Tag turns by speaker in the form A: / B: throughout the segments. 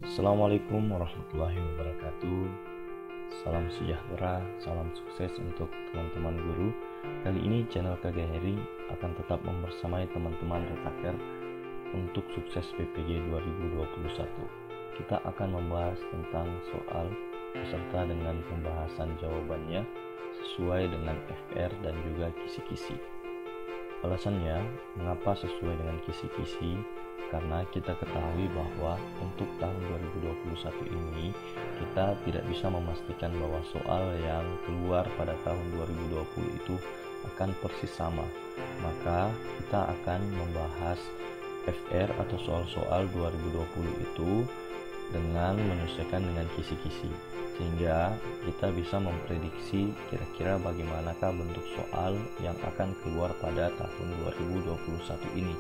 A: Assalamualaikum warahmatullahi wabarakatuh. Salam sejahtera, salam sukses untuk teman-teman guru. Kali ini channel KG Heri akan tetap membersamai teman-teman retaker untuk sukses PPG 2021. Kita akan membahas tentang soal beserta dengan pembahasan jawabannya sesuai dengan FR dan juga kisi-kisi. Alasannya, mengapa sesuai dengan kisi-kisi? Karena kita ketahui bahwa untuk tahun 2021 ini kita tidak bisa memastikan bahwa soal yang keluar pada tahun 2020 itu akan persis sama. Maka kita akan membahas FR atau soal-soal 2020 itu dengan menyesuaikan dengan kisi-kisi, sehingga kita bisa memprediksi kira-kira bagaimanakah bentuk soal yang akan keluar pada tahun 2021 ini.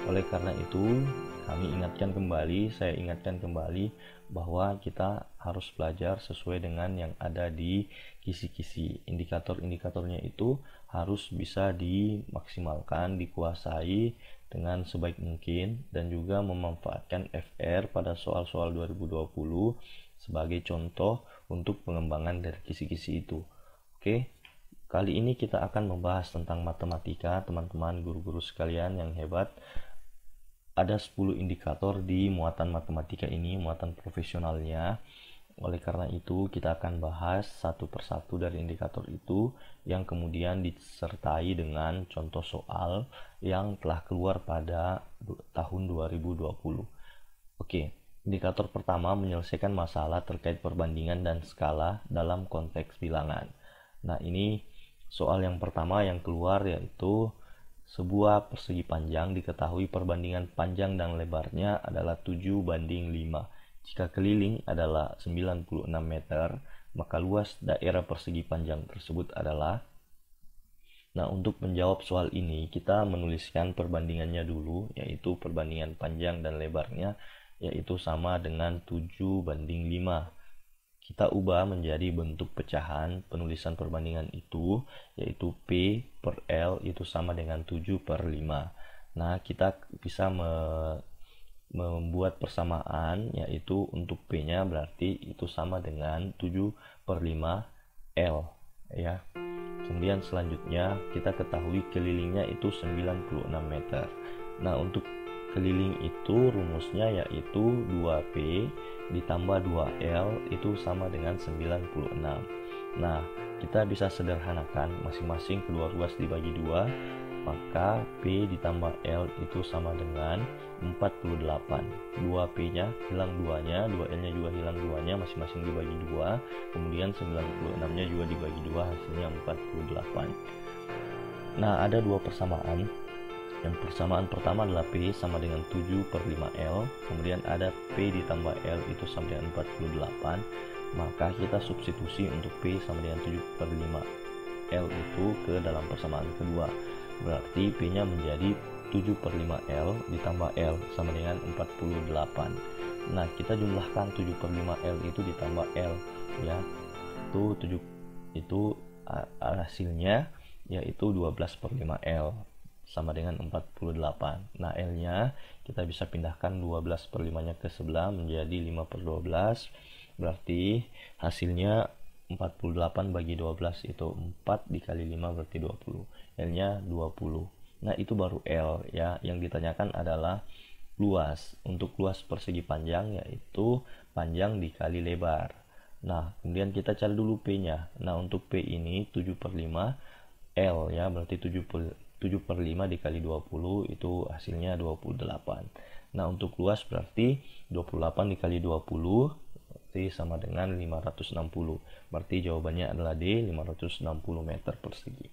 A: Oleh karena itu, saya ingatkan kembali bahwa kita harus belajar sesuai dengan yang ada di kisi-kisi. Indikator-indikatornya itu harus bisa dimaksimalkan, dikuasai dengan sebaik mungkin, dan juga memanfaatkan FR pada soal-soal 2020 sebagai contoh untuk pengembangan dari kisi-kisi itu. Oke, kali ini kita akan membahas tentang matematika, teman-teman guru-guru sekalian yang hebat. Ada 10 indikator di muatan matematika ini, muatan profesionalnya. Oleh karena itu, kita akan bahas satu persatu dari indikator itu yang kemudian disertai dengan contoh soal yang telah keluar pada tahun 2020. Oke, indikator pertama menyelesaikan masalah terkait perbandingan dan skala dalam konteks bilangan. Nah, ini soal yang pertama yang keluar yaitu sebuah persegi panjang diketahui perbandingan panjang dan lebarnya adalah 7:5. Jika keliling adalah 96 meter, maka luas daerah persegi panjang tersebut adalah. Nah, untuk menjawab soal ini, kita menuliskan perbandingannya dulu, yaitu perbandingan panjang dan lebarnya, yaitu sama dengan 7:5. Kita ubah menjadi bentuk pecahan penulisan perbandingan itu, yaitu P per L itu sama dengan 7/5. Nah, kita bisa membuat persamaan, yaitu untuk P nya berarti itu sama dengan 7/5 L ya. Kemudian selanjutnya kita ketahui kelilingnya itu 96 meter. Nah, untuk keliling itu rumusnya yaitu 2P ditambah 2L itu sama dengan 96. Nah, kita bisa sederhanakan masing-masing kedua ruas dibagi 2, maka P ditambah L itu sama dengan 48. 2P nya hilang 2 nya, 2L nya juga hilang 2 nya, masing-masing dibagi 2, kemudian 96 nya juga dibagi 2, hasilnya 48. Nah, ada dua persamaan. Yang persamaan pertama adalah P sama dengan 7/5L, kemudian ada P ditambah L itu sama dengan 48, maka kita substitusi untuk P sama dengan 7/5L itu ke dalam persamaan kedua. Berarti P nya menjadi 7/5L ditambah L sama dengan 48. Nah, kita jumlahkan 7/5L itu ditambah L ya. Itu hasilnya yaitu 12/5L sama dengan 48. Nah, L nya kita bisa pindahkan 12/5 nya ke sebelah menjadi 5/12. Berarti hasilnya 48 bagi 12 itu 4 dikali 5 berarti 20. L nya 20. Nah, itu baru L ya. Yang ditanyakan adalah luas. Untuk luas persegi panjang yaitu panjang dikali lebar. Nah, kemudian kita cari dulu P nya. Nah, untuk P ini 7/5 L ya, berarti 7/5 dikali 20 itu hasilnya 28. Nah, untuk luas berarti 28 dikali 20 berarti sama dengan 560. Berarti jawabannya adalah D, 560 meter persegi.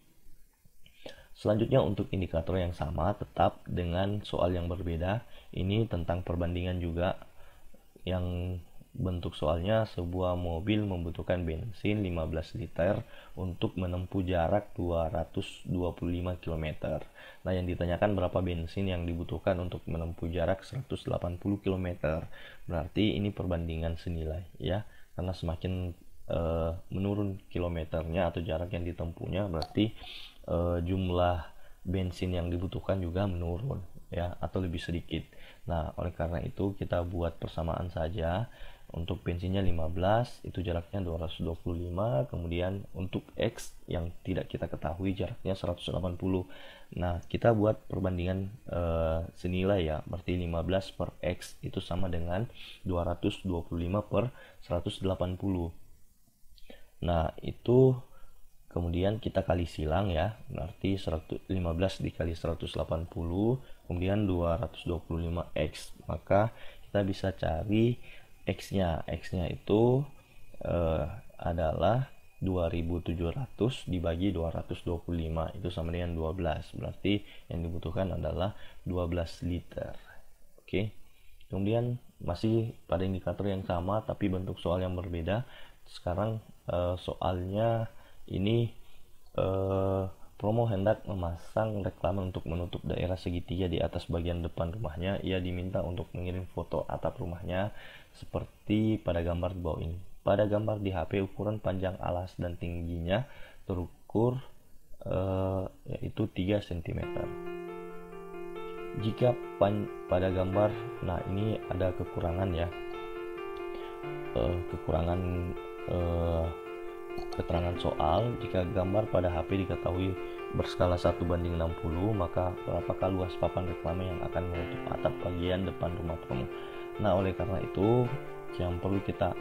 A: Selanjutnya untuk indikator yang sama tetap dengan soal yang berbeda. Ini tentang perbandingan juga, yang bentuk soalnya sebuah mobil membutuhkan bensin 15 liter untuk menempuh jarak 225 km. Nah, yang ditanyakan berapa bensin yang dibutuhkan untuk menempuh jarak 180 km. Berarti ini perbandingan senilai ya. Karena semakin menurun kilometernya atau jarak yang ditempuhnya, berarti jumlah bensin yang dibutuhkan juga menurun ya, atau lebih sedikit. Nah, oleh karena itu kita buat persamaan saja. Untuk bensinnya 15, itu jaraknya 225. Kemudian untuk X yang tidak kita ketahui jaraknya 180. Nah, kita buat perbandingan senilai ya. Berarti 15 per X itu sama dengan 225 per 180. Nah, itu kemudian kita kali silang ya. Berarti 15 dikali 180, kemudian 225X. Maka kita bisa cari X-nya. X-nya itu adalah 2700 dibagi 225, itu sama dengan 12. Berarti yang dibutuhkan adalah 12 liter. Oke. Kemudian masih pada indikator yang sama tapi bentuk soal yang berbeda. Sekarang soalnya ini Promo hendak memasang reklame untuk menutup daerah segitiga di atas bagian depan rumahnya. Ia diminta untuk mengirim foto atap rumahnya seperti pada gambar di bawah ini. Pada gambar di HP, ukuran panjang alas dan tingginya terukur yaitu 3 cm. Jika pada gambar, nah ini ada kekurangan ya, keterangan soal. Jika gambar pada HP diketahui berskala 1:60, maka berapakah luas papan reklame yang akan menutup atap bagian depan rumah Promo? Nah, oleh karena itu yang perlu kita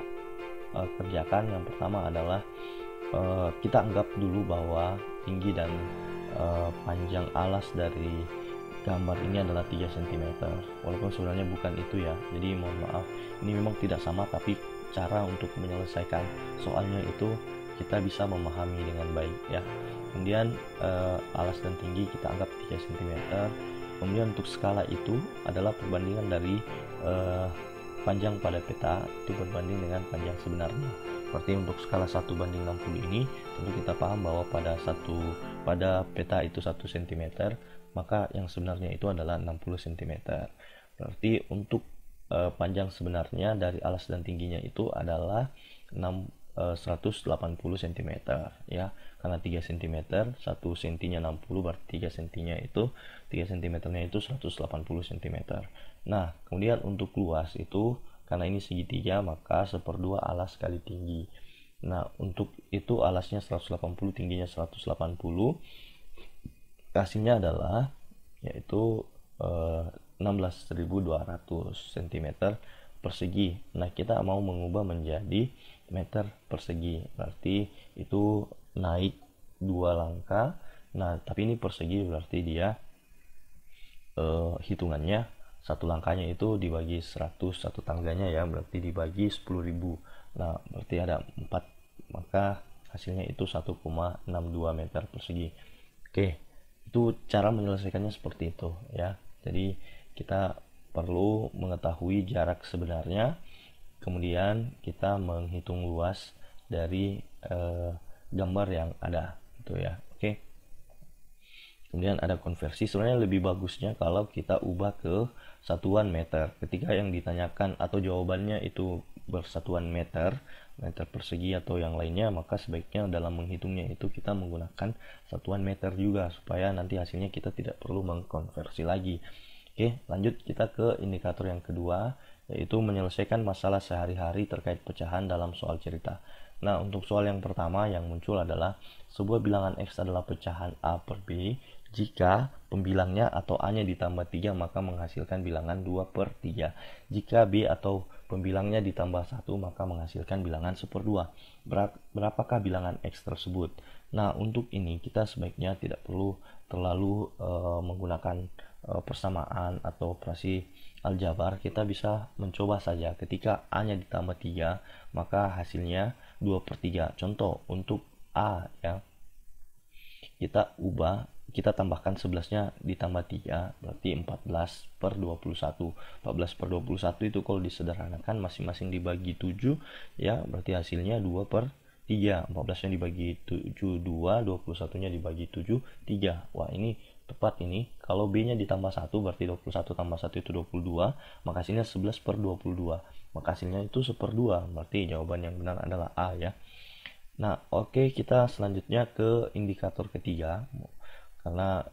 A: kerjakan yang pertama adalah kita anggap dulu bahwa tinggi dan panjang alas dari gambar ini adalah 3 cm, walaupun sebenarnya bukan itu ya. Jadi mohon maaf, ini memang tidak sama, tapi cara untuk menyelesaikan soalnya itu kita bisa memahami dengan baik ya. Kemudian alas dan tinggi kita anggap 3 cm. Kemudian untuk skala itu adalah perbandingan dari panjang pada peta itu berbanding dengan panjang sebenarnya. Berarti untuk skala 1:60 ini tentu kita paham bahwa pada peta itu 1 cm, maka yang sebenarnya itu adalah 60 cm. Berarti untuk panjang sebenarnya dari alas dan tingginya itu adalah 180 cm ya, karena 3 cm 1 cm nya 60, berarti 3 cm nya itu 3 cm nya itu 180 cm. Nah, kemudian untuk luas itu karena ini segitiga, maka 1/2 alas kali tinggi. Nah, untuk itu alasnya 180, tingginya 180, hasilnya adalah yaitu 16.200 cm persegi. Nah, kita mau mengubah menjadi meter persegi, berarti itu naik 2 langkah. Nah, tapi ini persegi berarti dia hitungannya satu langkahnya itu dibagi 100, satu tangganya ya, berarti dibagi 10.000. Nah, berarti ada 4, maka hasilnya itu 1,62 meter persegi. Oke, itu cara menyelesaikannya seperti itu ya. Jadi kita perlu mengetahui jarak sebenarnya, kemudian kita menghitung luas dari gambar yang ada gitu ya. Oke. Kemudian ada konversi. Sebenarnya lebih bagusnya kalau kita ubah ke satuan meter. Ketika yang ditanyakan atau jawabannya itu bersatuan meter persegi atau yang lainnya, maka sebaiknya dalam menghitungnya itu kita menggunakan satuan meter juga, supaya nanti hasilnya kita tidak perlu mengkonversi lagi. Oke, lanjut kita ke indikator yang kedua, yaitu menyelesaikan masalah sehari-hari terkait pecahan dalam soal cerita. Nah, untuk soal yang pertama yang muncul adalah sebuah bilangan X adalah pecahan A per B. Jika pembilangnya atau A-nya ditambah 3, maka menghasilkan bilangan 2/3. Jika B atau pembilangnya ditambah 1, maka menghasilkan bilangan 1/2. Berapakah bilangan X tersebut? Nah, untuk ini kita sebaiknya tidak perlu terlalu menggunakan persamaan atau operasi aljabar. Kita bisa mencoba saja. Ketika A-nya ditambah 3, maka hasilnya 2/3. Contoh untuk A ya, kita tambahkan 11-nya ditambah 3, berarti 14/21. 14/21 itu kalau disederhanakan masing-masing dibagi 7 ya, berarti hasilnya 2/3. 14-nya dibagi 7 2, 21-nya dibagi 7 3. Wah, ini tepat ini. Kalau B-nya ditambah 1, berarti 21 tambah 1 itu 22, maka hasilnya 11/22. Maka hasilnya itu 1/2, berarti jawaban yang benar adalah A ya. Nah, oke, kita selanjutnya ke indikator ketiga. Karena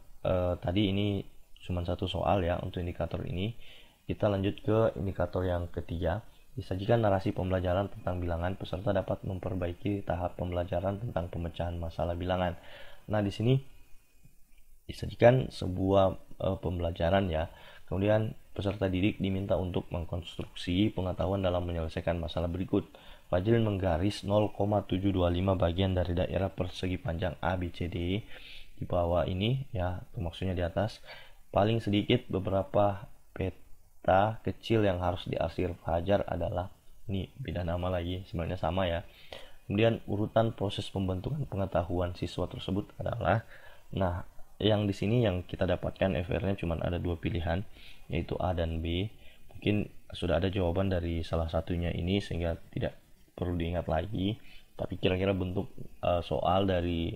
A: tadi ini cuma satu soal ya untuk indikator ini. kita lanjut ke indikator yang ketiga. Disajikan narasi pembelajaran tentang bilangan, peserta dapat memperbaiki tahap pembelajaran tentang pemecahan masalah bilangan. Nah, di sini disajikan sebuah pembelajaran ya. Kemudian peserta didik diminta untuk mengkonstruksi pengetahuan dalam menyelesaikan masalah berikut. Fajril menggaris 0,725 bagian dari daerah persegi panjang ABCD. Di bawah ini ya, maksudnya di atas, paling sedikit beberapa peta kecil yang harus diarsir Fajar adalah, ini beda nama lagi, sebenarnya sama ya. Kemudian urutan proses pembentukan pengetahuan siswa tersebut adalah, nah yang di sini yang kita dapatkan FR-nya cuma ada dua pilihan, yaitu A dan B. Mungkin sudah ada jawaban dari salah satunya ini sehingga tidak perlu diingat lagi, tapi kira-kira bentuk soal dari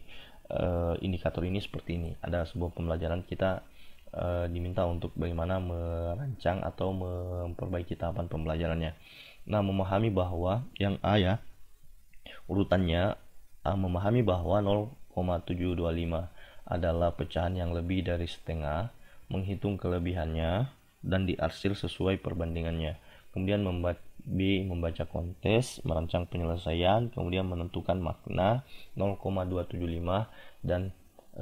A: indikator ini seperti ini. Ada sebuah pembelajaran, kita diminta untuk bagaimana merancang atau memperbaiki tahapan pembelajarannya. Nah, memahami bahwa yang A ya, urutannya memahami bahwa 0,725 adalah pecahan yang lebih dari setengah, menghitung kelebihannya dan diarsir sesuai perbandingannya. Kemudian B. Membaca kontes, merancang penyelesaian, kemudian menentukan makna 0,275 dan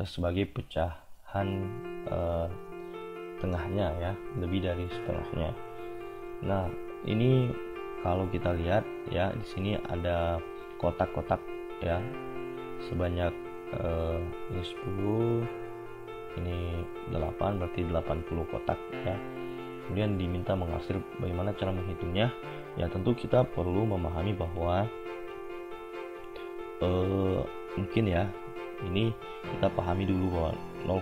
A: sebagai pecahan tengahnya ya, lebih dari setengahnya. Nah, ini kalau kita lihat ya, di sini ada kotak-kotak ya, sebanyak ini 10, ini 8, berarti 80 kotak ya. Kemudian diminta mengarsir bagaimana cara menghitungnya. Ya, tentu kita perlu memahami bahwa mungkin ya, ini kita pahami dulu bahwa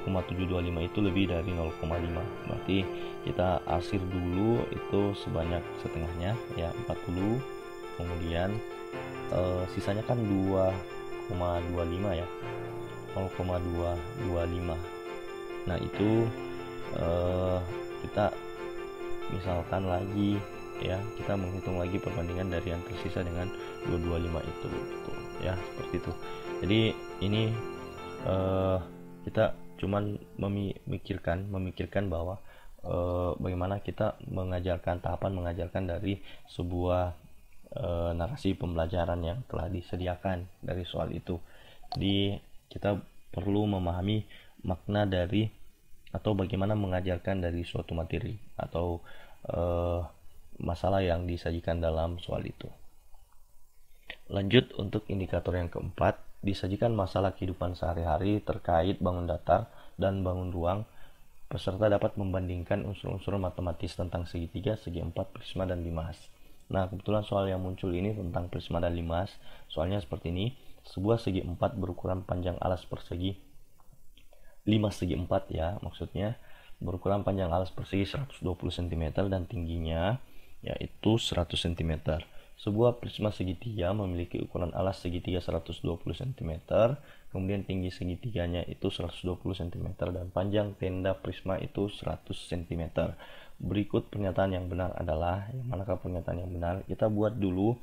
A: 0,725 itu lebih dari 0,5, berarti kita arsir dulu itu sebanyak setengahnya ya, 40. Kemudian sisanya kan 2,25 ya, 0,225. Nah, itu kita misalkan lagi ya, kita menghitung lagi perbandingan dari yang tersisa dengan 225 itu gitu ya, seperti itu. Jadi ini kita cuman memikirkan bahwa bagaimana kita tahapan mengajarkan dari sebuah narasi pembelajaran yang telah disediakan dari soal itu. Jadi kita perlu memahami makna dari atau bagaimana mengajarkan dari suatu materi atau masalah yang disajikan dalam soal itu. Lanjut untuk indikator yang keempat, disajikan masalah kehidupan sehari-hari terkait bangun datar dan bangun ruang. Peserta dapat membandingkan unsur-unsur matematis tentang segitiga, segi empat, prisma, dan limas. Nah, kebetulan soal yang muncul ini tentang prisma dan limas. Soalnya seperti ini, sebuah segi empat berukuran panjang alas persegi 5 segi 4 ya, maksudnya berukuran panjang alas persegi 120 cm dan tingginya yaitu 100 cm. Sebuah prisma segitiga memiliki ukuran alas segitiga 120 cm, kemudian tinggi segitiganya itu 120 cm dan panjang tenda prisma itu 100 cm. Berikut pernyataan yang benar adalah, yang manakah pernyataan yang benar? Kita buat dulu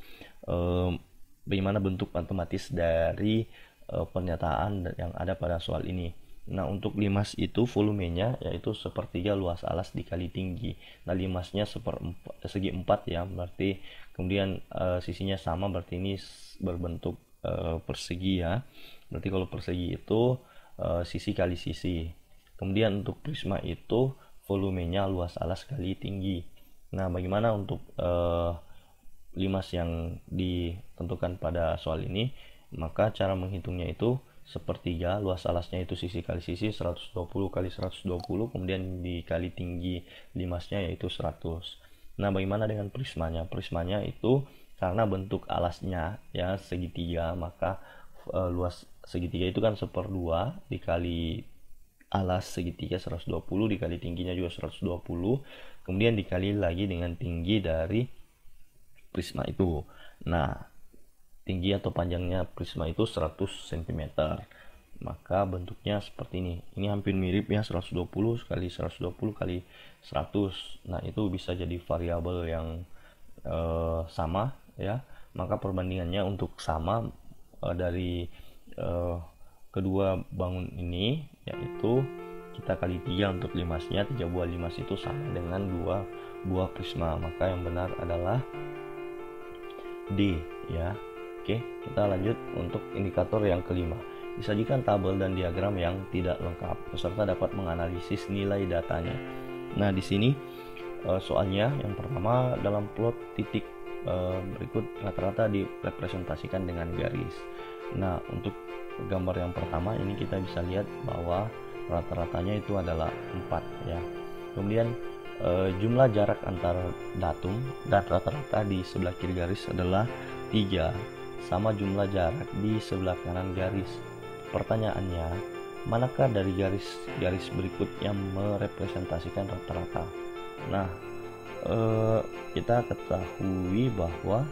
A: bagaimana bentuk matematis dari pernyataan yang ada pada soal ini. Nah, untuk limas itu volumenya yaitu sepertiga luas alas dikali tinggi. Nah, limasnya segi 4 ya, berarti kemudian sisinya sama, berarti ini berbentuk persegi ya. Berarti kalau persegi itu sisi kali sisi. Kemudian untuk prisma itu volumenya luas alas kali tinggi. Nah, bagaimana untuk limas yang ditentukan pada soal ini? Maka cara menghitungnya itu sepertiga luas alasnya itu sisi kali sisi 120 kali 120, kemudian dikali tinggi limasnya yaitu 100. Nah, bagaimana dengan prismanya? Prismanya itu karena bentuk alasnya ya segitiga, maka luas segitiga itu kan 1/2 dikali alas segitiga 120 dikali tingginya juga 120, kemudian dikali lagi dengan tinggi dari prisma itu. Nah, tinggi atau panjangnya prisma itu 100 cm, maka bentuknya seperti ini. Ini hampir mirip ya, 120 kali 120 kali 100. Nah, itu bisa jadi variabel yang sama ya, maka perbandingannya untuk sama dari kedua bangun ini yaitu kita kali 3 untuk limasnya. 3 buah limas itu sama dengan 2 buah prisma, maka yang benar adalah D ya. Oke, kita lanjut untuk indikator yang kelima. Disajikan tabel dan diagram yang tidak lengkap. Peserta dapat menganalisis nilai datanya. Nah, di sini soalnya yang pertama, dalam plot titik berikut rata-rata direpresentasikan dengan garis. Nah, untuk gambar yang pertama ini kita bisa lihat bahwa rata-ratanya itu adalah 4 ya. Kemudian jumlah jarak antara datum dan rata-rata di sebelah kiri garis adalah 3, sama jumlah jarak di sebelah kanan garis. Pertanyaannya, manakah dari garis-garis berikut yang merepresentasikan rata-rata? Nah, kita ketahui bahwa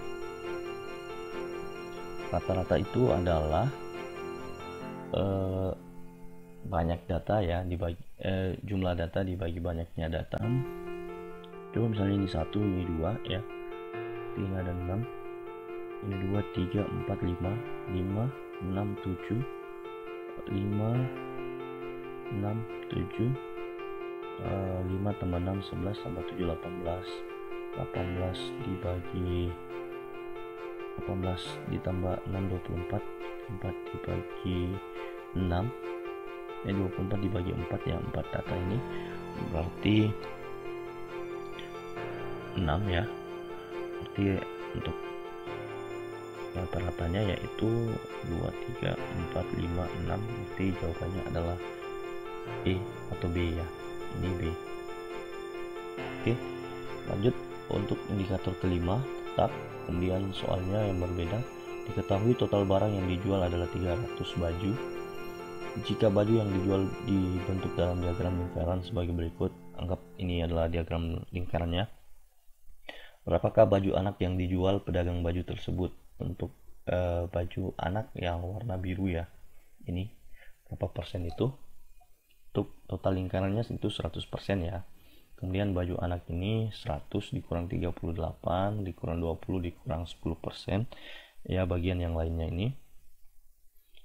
A: rata-rata itu adalah banyak data ya, dibagi jumlah data dibagi banyaknya data. Coba misalnya ini 1, ini 2 ya, 5 dan 6, ini 2, 3, 4, 5, 6, 7, 5, 6, 7, 5 tambah 6, 11 tambah 7, 18, 18 dibagi 18 ditambah 6, 24, 4 dibagi 6, 24 dibagi 4 ya, 4 data ini berarti 6 ya. Berarti untuk rata-ratanya yaitu 2, 3, 4, 5, 6. Berarti jawabannya adalah E atau B ya. Ini B. Oke, lanjut untuk indikator kelima, tetap. Kemudian soalnya yang berbeda. Diketahui total barang yang dijual adalah 300 baju. Jika baju yang dijual dibentuk dalam diagram lingkaran sebagai berikut, anggap ini adalah diagram lingkarannya. Berapakah baju anak yang dijual pedagang baju tersebut? Untuk baju anak yang warna biru ya, ini berapa persen itu? Untuk total lingkarannya itu 100% ya. Kemudian baju anak ini 100 dikurang 38 dikurang 20 dikurang 10% ya, bagian yang lainnya ini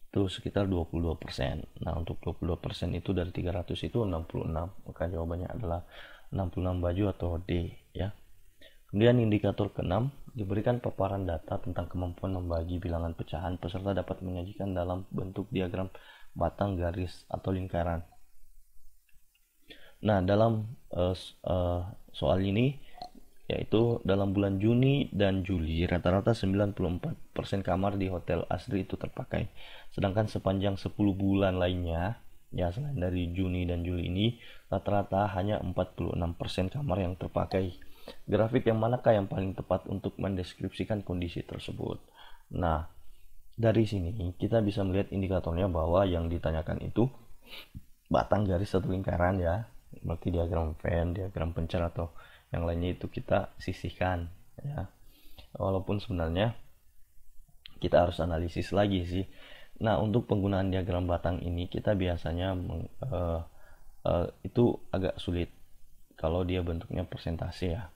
A: itu sekitar 22%. Nah, untuk 22% itu dari 300 itu 66, maka jawabannya adalah 66 baju atau D ya. Kemudian indikator ke-6, diberikan paparan data tentang kemampuan membagi bilangan pecahan. Peserta dapat menyajikan dalam bentuk diagram batang, garis, atau lingkaran. Nah, dalam soal ini yaitu dalam bulan Juni dan Juli rata-rata 94% kamar di Hotel Asri itu terpakai. Sedangkan sepanjang 10 bulan lainnya ya, selain dari Juni dan Juli ini, rata-rata hanya 46% kamar yang terpakai. Grafik yang manakah yang paling tepat untuk mendeskripsikan kondisi tersebut? Nah, dari sini kita bisa melihat indikatornya bahwa yang ditanyakan itu batang, garis, atau lingkaran ya. Berarti diagram Venn, diagram pencer, atau yang lainnya itu kita sisihkan ya. Walaupun sebenarnya kita harus analisis lagi sih. Nah, untuk penggunaan diagram batang ini kita biasanya itu agak sulit kalau dia bentuknya persentase ya.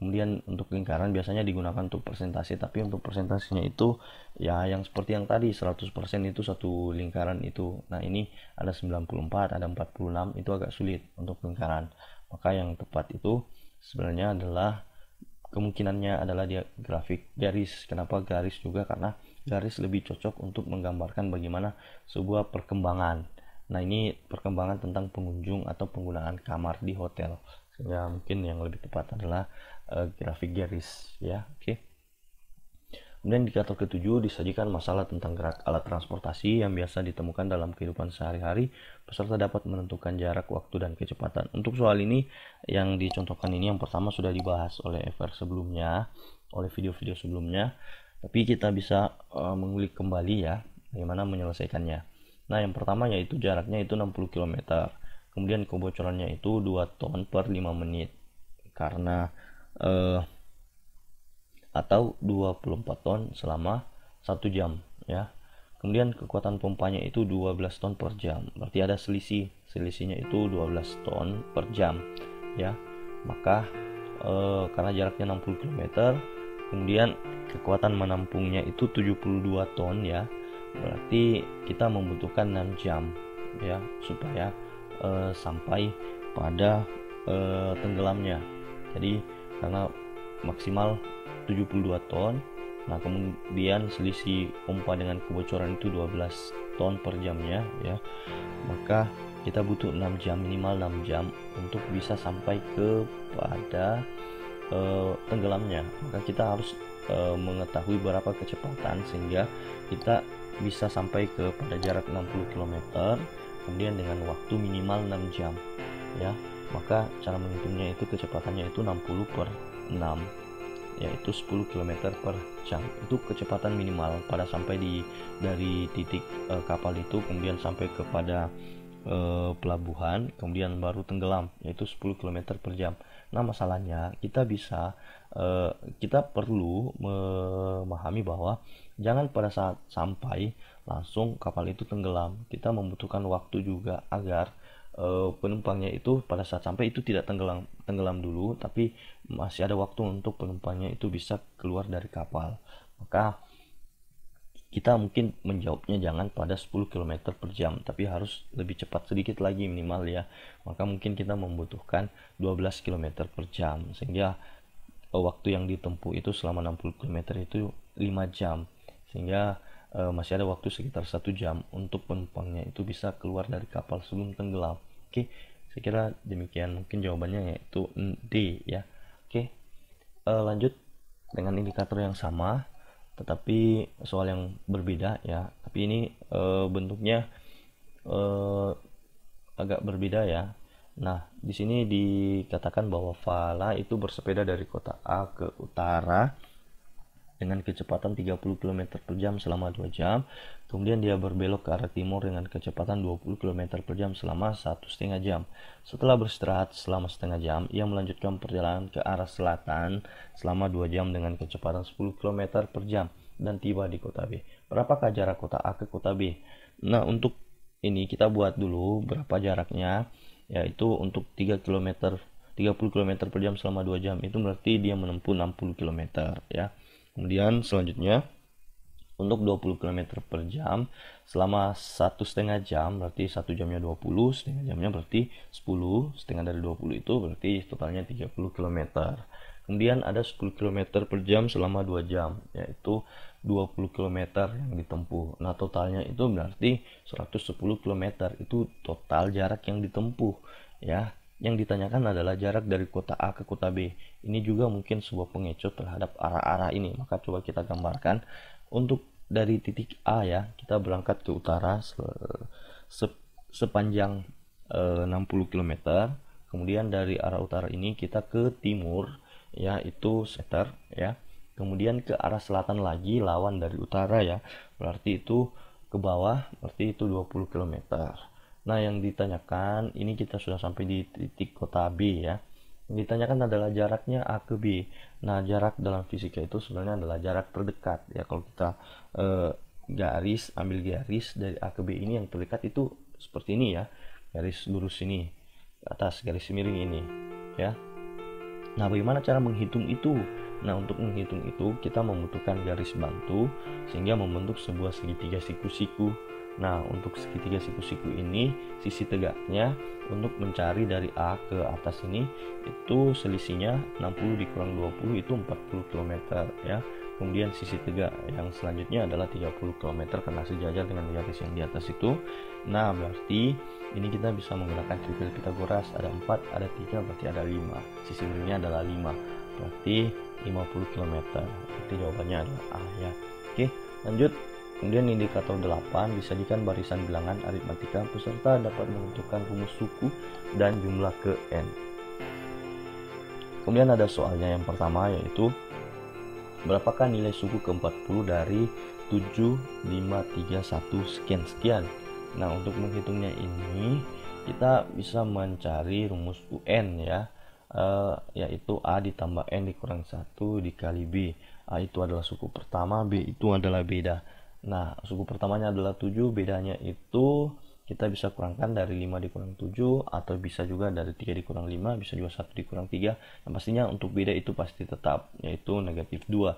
A: Kemudian untuk lingkaran biasanya digunakan untuk persentase, tapi untuk persentasenya itu ya yang seperti yang tadi 100% itu satu lingkaran itu. Nah, ini ada 94, ada 46, itu agak sulit untuk lingkaran. Maka yang tepat itu sebenarnya adalah kemungkinannya adalah dia grafik garis. Kenapa garis juga? Karena garis lebih cocok untuk menggambarkan bagaimana sebuah perkembangan. Nah, ini perkembangan tentang pengunjung atau penggunaan kamar di hotel. Sehingga mungkin yang lebih tepat adalah grafik garis ya. Oke. Kemudian indikator ke-7, disajikan masalah tentang gerak alat transportasi yang biasa ditemukan dalam kehidupan sehari-hari. Peserta dapat menentukan jarak, waktu, dan kecepatan. Untuk soal ini yang dicontohkan ini yang pertama sudah dibahas oleh FR sebelumnya, oleh video-video sebelumnya, tapi kita bisa mengulik kembali ya bagaimana menyelesaikannya. Nah, yang pertama yaitu jaraknya itu 60 km. Kemudian kebocorannya itu 2 ton per 5 menit karena atau 24 ton selama 1 jam ya. Kemudian kekuatan pompanya itu 12 ton per jam. Berarti ada selisihnya itu 12 ton per jam ya. Maka karena jaraknya 60 km, kemudian kekuatan menampungnya itu 72 ton ya. Berarti kita membutuhkan 6 jam ya supaya sampai pada tenggelamnya. Jadi karena maksimal 72 ton. Nah, kemudian selisih pompa dengan kebocoran itu 12 ton per jamnya ya. Maka kita butuh 6 jam, minimal 6 jam untuk bisa sampai kepada tenggelamnya. Maka kita harus mengetahui berapa kecepatan sehingga kita bisa sampai kepada jarak 60 km kemudian dengan waktu minimal 6 jam ya. Maka cara menghitungnya itu kecepatannya itu 60 per 6, yaitu 10 km per jam. Itu kecepatan minimal pada sampai dari titik kapal itu kemudian sampai kepada pelabuhan, kemudian baru tenggelam, yaitu 10 km per jam. Nah, masalahnya kita perlu memahami bahwa jangan pada saat sampai langsung kapal itu tenggelam. Kita membutuhkan waktu juga agar penumpangnya itu pada saat sampai itu tidak tenggelam dulu, tapi masih ada waktu untuk penumpangnya itu bisa keluar dari kapal. Maka kita mungkin menjawabnya jangan pada 10 km per jam, tapi harus lebih cepat sedikit lagi minimal ya. Maka mungkin kita membutuhkan 12 km per jam, sehingga waktu yang ditempuh itu selama 60 km itu 5 jam, sehingga masih ada waktu sekitar 1 jam untuk penumpangnya itu bisa keluar dari kapal sebelum tenggelam. Oke, saya kira demikian mungkin jawabannya, yaitu D ya. Oke, lanjut dengan indikator yang sama tetapi soal yang berbeda ya, tapi ini bentuknya agak berbeda ya. Nah, di sini dikatakan bahwa Fala itu bersepeda dari kota A ke utara dengan kecepatan 30 km per jam selama 2 jam. Kemudian dia berbelok ke arah timur dengan kecepatan 20 km per jam selama 1,5 jam. Setelah beristirahat selama setengah jam, ia melanjutkan perjalanan ke arah selatan selama 2 jam dengan kecepatan 10 km per jam dan tiba di kota B. Berapakah jarak kota A ke kota B? Nah, untuk ini kita buat dulu berapa jaraknya, yaitu untuk 30 km per jam selama 2 jam. Itu berarti dia menempuh 60 km ya. Kemudian selanjutnya untuk 20 km per jam selama 1,5 jam, berarti 1 jamnya 20, setengah jamnya berarti 10, setengah dari 20 itu berarti totalnya 30 km. Kemudian ada 10 km per jam selama 2 jam, yaitu 20 km yang ditempuh. Nah, totalnya itu berarti 110 km, itu total jarak yang ditempuh ya. Yang ditanyakan adalah jarak dari kota A ke kota B. Ini juga mungkin sebuah pengecut terhadap arah-arah ini. Maka coba kita gambarkan. Untuk dari titik A ya, kita berangkat ke utara sepanjang 60 km. Kemudian dari arah utara ini kita ke timur, ya itu seter ya. Kemudian ke arah selatan lagi lawan dari utara ya. Berarti itu ke bawah, berarti itu 20 km. Nah, yang ditanyakan ini kita sudah sampai di titik kota B ya. Yang ditanyakan adalah jaraknya A ke B. Nah, jarak dalam fisika itu sebenarnya adalah jarak terdekat ya. Kalau kita ambil garis dari A ke B ini, yang terdekat itu seperti ini ya. Garis lurus ini ke atas, garis miring ini ya. Nah, bagaimana cara menghitung itu? Nah, untuk menghitung itu kita membutuhkan garis bantu sehingga membentuk sebuah segitiga siku-siku. Nah, untuk segitiga siku-siku ini, sisi tegaknya untuk mencari dari A ke atas ini itu selisihnya 60 dikurang 20 itu 40 km ya. Kemudian sisi tegak yang selanjutnya adalah 30 km karena sejajar dengan garis yang di atas itu. Nah, berarti ini kita bisa menggunakan triple Pitagoras. Ada 4, ada 3, berarti ada 5. Sisi miringnya adalah 5. Berarti 50 km. Berarti jawabannya adalah A ya. Oke, lanjut. Kemudian indikator 8 disajikan barisan bilangan aritmatika, peserta dapat menentukan rumus suku dan jumlah ke N. Kemudian ada soalnya yang pertama, yaitu berapakah nilai suku ke-40 dari 7, 5, 3, 1, sekian. Nah, untuk menghitungnya ini kita bisa mencari rumus UN ya, yaitu A ditambah N dikurang 1 dikali B. A itu adalah suku pertama, B itu adalah beda. Nah, suku pertamanya adalah 7, bedanya itu kita bisa kurangkan dari 5 dikurang 7, atau bisa juga dari 3 dikurang 5, bisa juga 1 dikurang 3. Yang pastinya untuk beda itu pasti tetap, yaitu negatif 2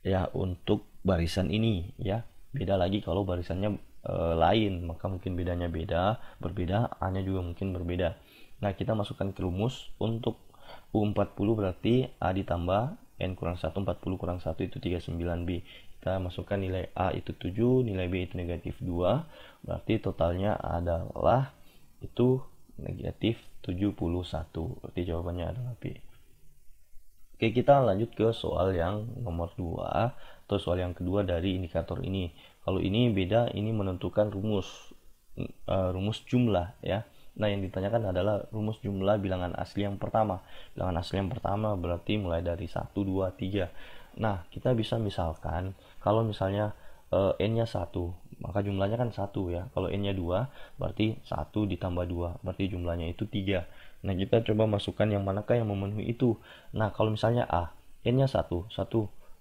A: ya untuk barisan ini ya. Beda lagi kalau barisannya lain, maka mungkin bedanya berbeda, A-nya juga mungkin berbeda. Nah, kita masukkan ke rumus. Untuk U40 berarti A ditambah N kurang 1, 40 kurang 1 itu 39B. Kita masukkan nilai A itu 7, nilai B itu negatif 2, berarti totalnya adalah itu negatif 71. Berarti jawabannya adalah B. Oke, kita lanjut ke soal yang nomor 2 atau soal yang kedua dari indikator ini. Kalau ini beda, ini menentukan rumus jumlah ya. Nah, yang ditanyakan adalah rumus jumlah bilangan asli yang pertama. Bilangan asli yang pertama berarti mulai dari 1, 2, 3. Nah, kita bisa misalkan kalau misalnya n-nya 1, maka jumlahnya kan 1 ya. Kalau n-nya 2, berarti 1 ditambah 2, berarti jumlahnya itu 3. Nah, kita coba masukkan yang manakah yang memenuhi itu. Nah, kalau misalnya A, n-nya 1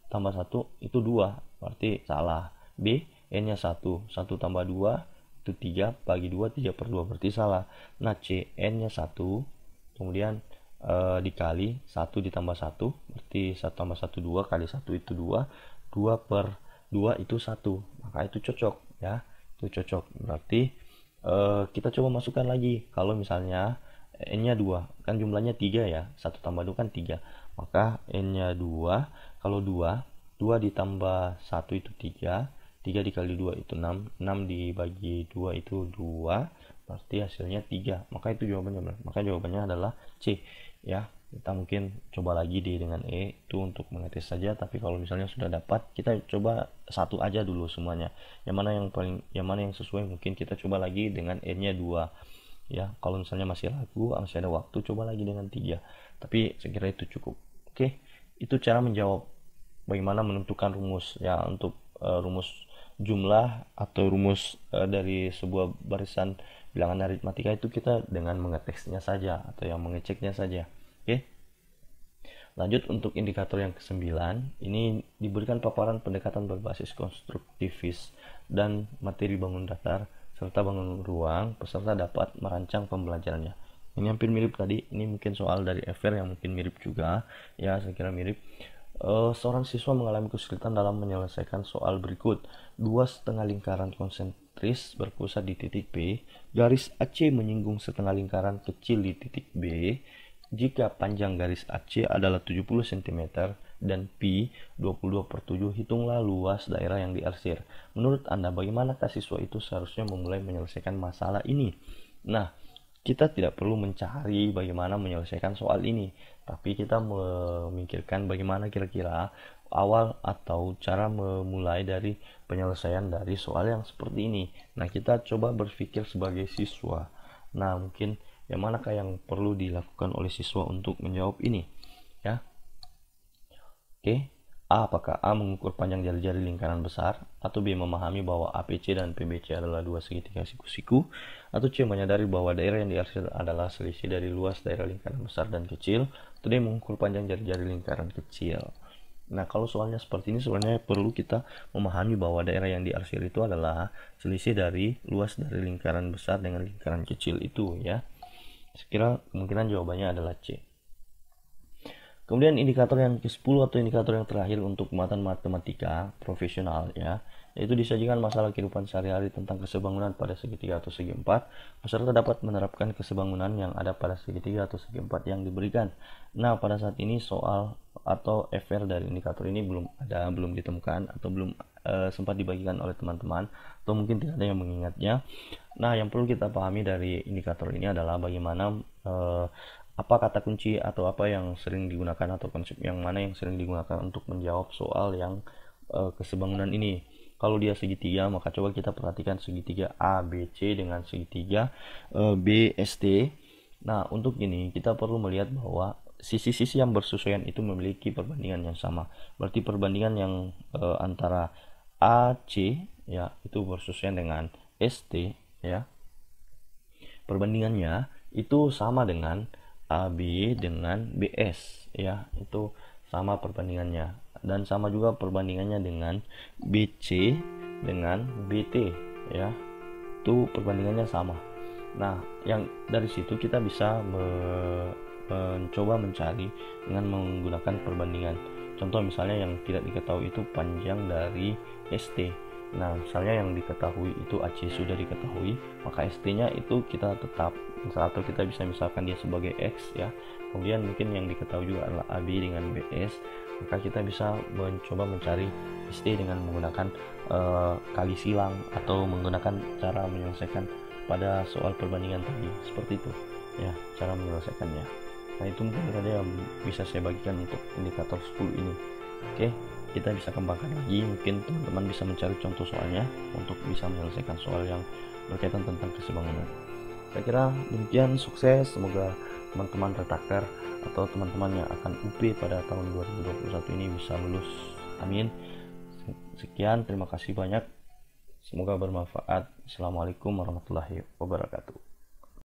A: tambah 1 itu 2, berarti salah. B, n-nya 1 tambah 2 itu 3, bagi 2, 3/2, berarti salah. Nah, C, n-nya 1, kemudian dikali 1 ditambah 1, berarti 1 tambah 1, 2, kali 1 itu 2, 2/2 itu 1, maka itu cocok ya, itu cocok. Berarti kita coba masukkan lagi. Kalau misalnya n-nya 2, kan jumlahnya 3 ya, 1 tambah 2 kan 3, maka n-nya 2, kalau 2 ditambah 1 itu 3, 3 dikali 2 itu 6, 6 dibagi 2 itu 2, berarti hasilnya 3, maka itu jawabannya. Maka jawabannya adalah C ya. Kita mungkin coba lagi D dengan E, itu untuk mengetes saja. Tapi kalau misalnya sudah dapat, kita coba satu aja dulu semuanya. Yang mana yang sesuai, mungkin kita coba lagi dengan N-nya 2 ya. Kalau misalnya masih ragu, masih ada waktu, coba lagi dengan 3. Tapi saya kira itu cukup. Oke, itu cara menjawab bagaimana menentukan rumus ya. Untuk rumus jumlah atau rumus dari sebuah barisan bilangan aritmatika itu kita dengan mengetesnya saja atau yang mengeceknya saja. Oke. Lanjut untuk indikator yang ke-9, ini diberikan paparan pendekatan berbasis konstruktivis dan materi bangun datar serta bangun ruang. Peserta dapat merancang pembelajarannya. Ini hampir mirip tadi, ini mungkin soal dari FR yang mungkin mirip juga ya, saya kira mirip. Seorang siswa mengalami kesulitan dalam menyelesaikan soal berikut. 2,5 lingkaran konsentris berpusat di titik B, garis AC menyinggung setengah lingkaran kecil di titik B. Jika panjang garis AC adalah 70 cm dan pi 22/7, hitunglah luas daerah yang diarsir. Menurut Anda, bagaimanakah siswa itu seharusnya memulai menyelesaikan masalah ini? Nah, kita tidak perlu mencari bagaimana menyelesaikan soal ini, tapi kita memikirkan bagaimana kira-kira awal atau cara memulai dari penyelesaian dari soal yang seperti ini. Nah, kita coba berpikir sebagai siswa. Nah, mungkin yang manakah yang perlu dilakukan oleh siswa untuk menjawab ini ya. Oke. A, apakah A mengukur panjang jari-jari lingkaran besar, atau B, memahami bahwa APC dan PBC adalah dua segitiga siku-siku, atau C, menyadari bahwa daerah yang diarsir adalah selisih dari luas daerah lingkaran besar dan kecil, atau D, mengukur panjang jari-jari lingkaran kecil. Nah, kalau soalnya seperti ini, soalnya perlu kita memahami bahwa daerah yang diarsir itu adalah selisih dari luas dari lingkaran besar dengan lingkaran kecil itu ya. Sekira kemungkinan jawabannya adalah C. Kemudian indikator yang ke-10 atau indikator yang terakhir untuk muatan matematika profesional ya, yaitu disajikan masalah kehidupan sehari-hari tentang kesebangunan pada segitiga atau segi empat. Peserta dapat menerapkan kesebangunan yang ada pada segitiga atau segi empat yang diberikan. Nah, pada saat ini soal atau FR dari indikator ini belum ditemukan atau belum sempat dibagikan oleh teman-teman, atau mungkin tidak ada yang mengingatnya. Nah, yang perlu kita pahami dari indikator ini adalah bagaimana apa kata kunci atau apa yang sering digunakan atau konsep yang mana yang sering digunakan untuk menjawab soal yang kesebangunan ini. Kalau dia segitiga, maka coba kita perhatikan segitiga ABC dengan segitiga BST. Nah, untuk ini kita perlu melihat bahwa sisi-sisi yang bersesuaian itu memiliki perbandingan yang sama. Berarti perbandingan yang antara AC ya itu bersesuaian dengan ST ya. Perbandingannya itu sama dengan AB dengan BS ya, itu sama perbandingannya, dan sama juga perbandingannya dengan BC dengan BT ya, itu perbandingannya sama. Nah, yang dari situ kita bisa mencoba mencari dengan menggunakan perbandingan. Contoh misalnya yang tidak diketahui itu panjang dari ST. Nah, misalnya yang diketahui itu AC sudah diketahui, maka ST-nya itu kita tetap, atau kita bisa misalkan dia sebagai X ya. Kemudian mungkin yang diketahui juga adalah AB dengan BS, maka kita bisa mencoba mencari ST dengan menggunakan kali silang atau menggunakan cara menyelesaikan pada soal perbandingan tadi, seperti itu ya cara menyelesaikannya. Nah, itu mungkin saja yang bisa saya bagikan untuk indikator 10 ini. Oke, kita bisa kembangkan lagi, mungkin teman-teman bisa mencari contoh soalnya untuk bisa menyelesaikan soal yang berkaitan tentang keseimbangan. Saya kira demikian, sukses, semoga teman-teman retaker atau teman-teman yang akan UP pada tahun 2021 ini bisa lulus, amin. Sekian, terima kasih banyak, semoga bermanfaat. Assalamualaikum warahmatullahi wabarakatuh.